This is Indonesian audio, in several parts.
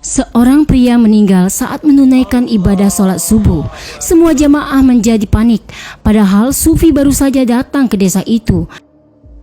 Seorang pria meninggal saat menunaikan ibadah sholat subuh. Semua jamaah menjadi panik, padahal Sufi baru saja datang ke desa itu.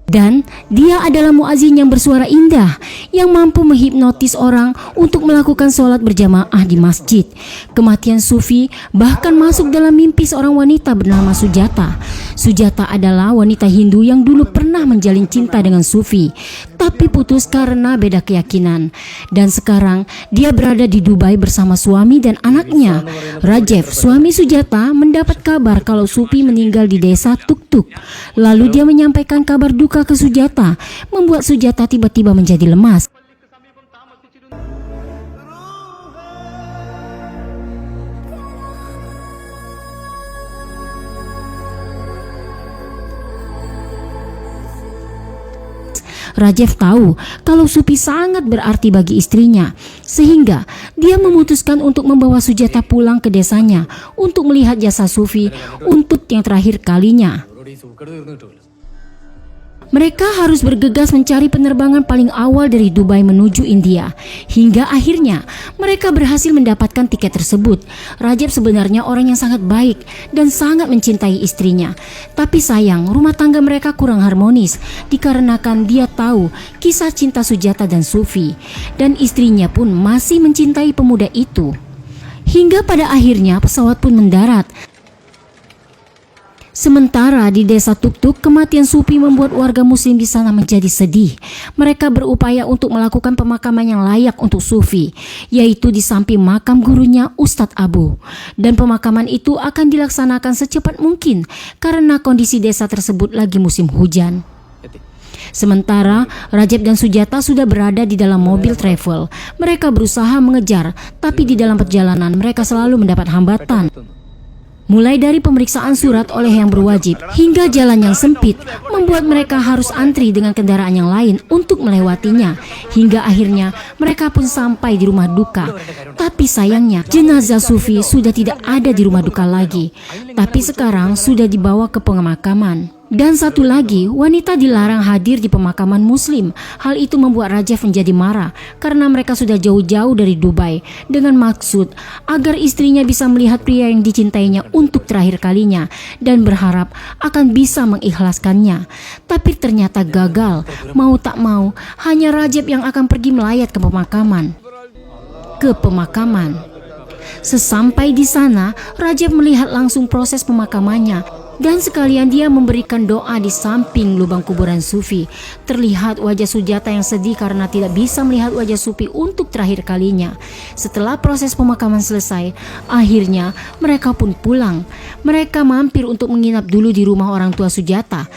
Dan dia adalah muazin yang bersuara indah, yang mampu menghipnotis orang untuk melakukan sholat berjamaah di masjid. Kematian Sufi bahkan masuk dalam mimpi seorang wanita bernama Sujata. Sujata adalah wanita Hindu yang dulu pernah menjalin cinta dengan Sufi, tapi putus karena beda keyakinan. Dan sekarang dia berada di Dubai bersama suami dan anaknya. Rajev, suami Sujata, mendapat kabar kalau Sufi meninggal di desa Tuktuk. Lalu dia menyampaikan kabar duka ke Sujata, membuat Sujata tiba-tiba menjadi lemas. Rajev tahu kalau Sufi sangat berarti bagi istrinya, sehingga dia memutuskan untuk membawa Sujata pulang ke desanya untuk melihat jasa Sufi untuk yang terakhir kalinya. Mereka harus bergegas mencari penerbangan paling awal dari Dubai menuju India. Hingga akhirnya mereka berhasil mendapatkan tiket tersebut. Rajev sebenarnya orang yang sangat baik dan sangat mencintai istrinya. Tapi sayang, rumah tangga mereka kurang harmonis dikarenakan dia tahu kisah cinta Sujata dan Sufi. Dan istrinya pun masih mencintai pemuda itu. Hingga pada akhirnya pesawat pun mendarat. Sementara di desa Tuktuk, kematian Sufi membuat warga muslim di sana menjadi sedih. Mereka berupaya untuk melakukan pemakaman yang layak untuk Sufi, yaitu di samping makam gurunya Ustadz Abu. Dan pemakaman itu akan dilaksanakan secepat mungkin karena kondisi desa tersebut lagi musim hujan. Sementara Rajev dan Sujata sudah berada di dalam mobil travel. Mereka berusaha mengejar, tapi di dalam perjalanan mereka selalu mendapat hambatan. Mulai dari pemeriksaan surat oleh yang berwajib hingga jalan yang sempit membuat mereka harus antri dengan kendaraan yang lain untuk melewatinya. Hingga akhirnya mereka pun sampai di rumah duka. Tapi sayangnya jenazah Sufi sudah tidak ada di rumah duka lagi, tapi sekarang sudah dibawa ke pemakaman. Dan satu lagi, wanita dilarang hadir di pemakaman muslim. Hal itu membuat Rajev menjadi marah karena mereka sudah jauh-jauh dari Dubai dengan maksud agar istrinya bisa melihat pria yang dicintainya untuk terakhir kalinya dan berharap akan bisa mengikhlaskannya. Tapi ternyata gagal. Mau tak mau, hanya Rajev yang akan pergi melayat ke pemakaman. Sesampai di sana, Rajev melihat langsung proses pemakamannya. Dan sekalian dia memberikan doa di samping lubang kuburan Sufi. Terlihat wajah Sujata yang sedih karena tidak bisa melihat wajah Sufi untuk terakhir kalinya. Setelah proses pemakaman selesai, akhirnya mereka pun pulang. Mereka mampir untuk menginap dulu di rumah orang tua Sujata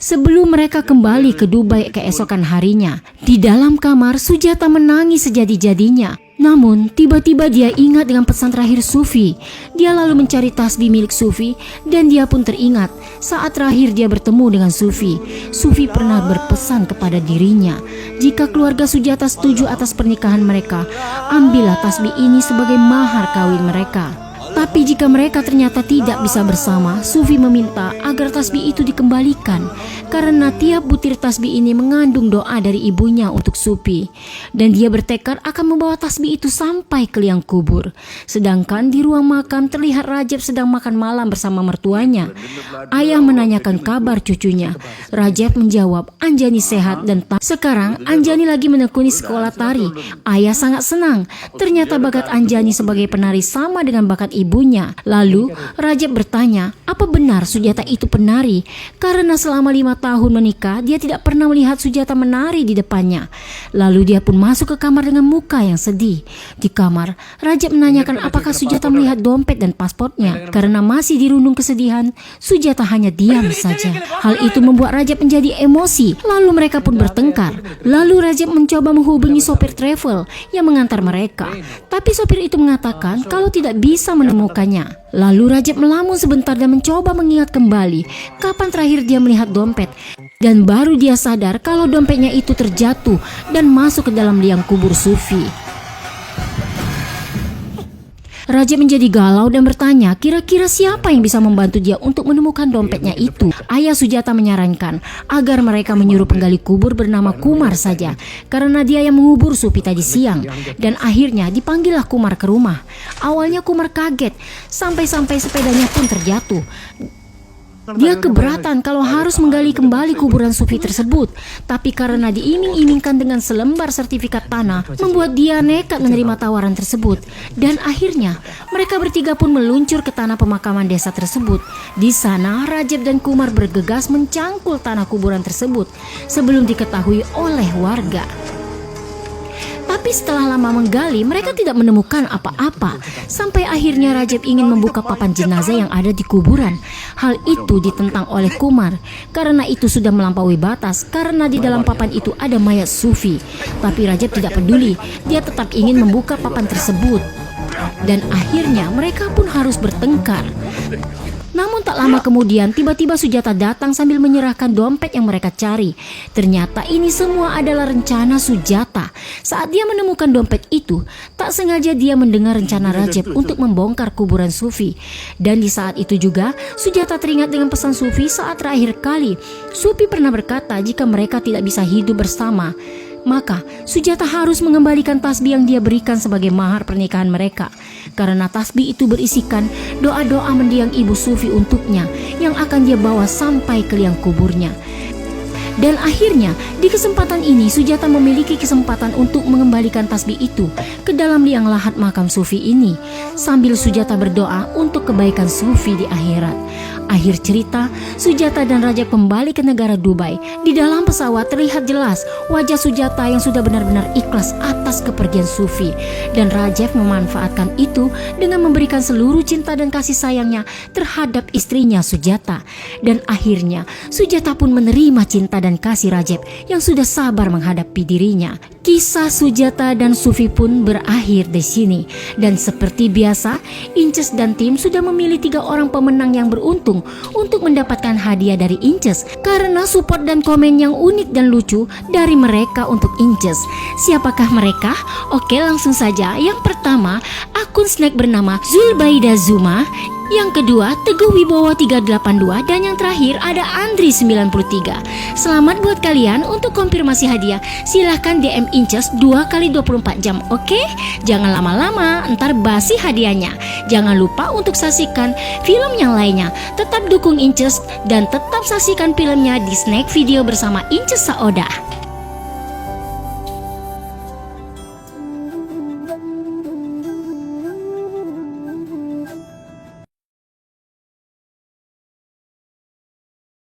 sebelum mereka kembali ke Dubai keesokan harinya. Di dalam kamar, Sujata menangis sejadi-jadinya. Namun, tiba-tiba dia ingat dengan pesan terakhir Sufi. Dia lalu mencari tasbih milik Sufi dan dia pun teringat saat terakhir dia bertemu dengan Sufi. Sufi pernah berpesan kepada dirinya, jika keluarga Sujata setuju atas pernikahan mereka, ambillah tasbih ini sebagai mahar kawin mereka. Tapi jika mereka ternyata tidak bisa bersama, Sufi meminta agar tasbih itu dikembalikan karena tiap butir tasbih ini mengandung doa dari ibunya untuk Sufi. Dan dia bertekad akan membawa tasbih itu sampai ke liang kubur. Sedangkan di ruang makam terlihat Rajev sedang makan malam bersama mertuanya. Ayah menanyakan kabar cucunya. Rajev menjawab, Anjani sehat dan sekarang Anjani lagi menekuni sekolah tari. Ayah sangat senang. Ternyata bakat Anjani sebagai penari sama dengan bakat ibunya. Lalu Rajev bertanya, apa benar Sujata itu penari? Karena selama 5 tahun menikah, dia tidak pernah melihat Sujata menari di depannya. Lalu dia pun masuk ke kamar dengan muka yang sedih. Di kamar, Rajev menanyakan apakah Sujata melihat dompet dan pasportnya. Karena masih dirundung kesedihan, Sujata hanya diam saja. Hal itu membuat Rajev menjadi emosi. Lalu mereka pun bertengkar. Lalu Rajev mencoba menghubungi sopir travel yang mengantar mereka. Tapi sopir itu mengatakan kalau tidak bisa menemukannya. Lalu Rajev melamun sebentar dan mencoba mengingat kembali kapan terakhir dia melihat dompet. Dan baru dia sadar kalau dompetnya itu terjatuh dan masuk ke dalam liang kubur Sufi. Rajab menjadi galau dan bertanya kira-kira siapa yang bisa membantu dia untuk menemukan dompetnya itu. Ayah Sujata menyarankan agar mereka menyuruh penggali kubur bernama Kumar saja, karena dia yang mengubur Sufi tadi siang. Dan akhirnya dipanggillah Kumar ke rumah. Awalnya Kumar kaget, sampai-sampai sepedanya pun terjatuh. Dia keberatan kalau harus menggali kembali kuburan Sufi tersebut, tapi karena diiming-imingkan dengan selembar sertifikat tanah, membuat dia nekat menerima tawaran tersebut. Dan akhirnya mereka bertiga pun meluncur ke tanah pemakaman desa tersebut. Di sana Rajab dan Kumar bergegas mencangkul tanah kuburan tersebut sebelum diketahui oleh warga. Tapi setelah lama menggali, mereka tidak menemukan apa-apa. Sampai akhirnya Rajab ingin membuka papan jenazah yang ada di kuburan. Hal itu ditentang oleh Kumar, karena itu sudah melampaui batas, karena di dalam papan itu ada mayat Sufi. Tapi Rajab tidak peduli, dia tetap ingin membuka papan tersebut. Dan akhirnya mereka pun harus bertengkar. Namun tak lama kemudian tiba-tiba Sujata datang sambil menyerahkan dompet yang mereka cari. Ternyata ini semua adalah rencana Sujata. Saat dia menemukan dompet itu, tak sengaja dia mendengar rencana Rajab untuk membongkar kuburan Sufi. Dan di saat itu juga Sujata teringat dengan pesan Sufi saat terakhir kali. Sufi pernah berkata jika mereka tidak bisa hidup bersama, maka Sujata harus mengembalikan tasbih yang dia berikan sebagai mahar pernikahan mereka. Karena tasbih itu berisikan doa-doa mendiang ibu Sufi untuknya yang akan dia bawa sampai ke liang kuburnya. Dan akhirnya di kesempatan ini Sujata memiliki kesempatan untuk mengembalikan tasbih itu ke dalam liang lahat makam Sufi ini, sambil Sujata berdoa untuk kebaikan Sufi di akhirat. Akhir cerita, Sujata dan Rajab kembali ke negara Dubai. Di dalam pesawat terlihat jelas wajah Sujata yang sudah benar-benar ikhlas atas kepergian Sufi. Dan Rajab memanfaatkan itu dengan memberikan seluruh cinta dan kasih sayangnya terhadap istrinya Sujata. Dan akhirnya Sujata pun menerima cinta dan kasih Rajab yang sudah sabar menghadapi dirinya. Kisah Sujata dan Sufi pun berakhir di sini. Dan seperti biasa, Inces dan tim sudah memilih 3 orang pemenang yang beruntung untuk mendapatkan hadiah dari Inces karena support dan komen yang unik dan lucu dari mereka untuk Inces. Siapakah mereka? Oke, langsung saja. Yang pertama, akun snack bernama Zulbaida Zuma. Yang kedua, Teguh Wibowo 382, dan yang terakhir ada Andri 93. Selamat buat kalian. Untuk konfirmasi hadiah, silahkan DM Inces 2x24 jam, oke? Jangan lama-lama, ntar basi hadiahnya. Jangan lupa untuk saksikan film yang lainnya. Tetap dukung Inces dan tetap saksikan filmnya di Snack Video bersama Inces Saoda.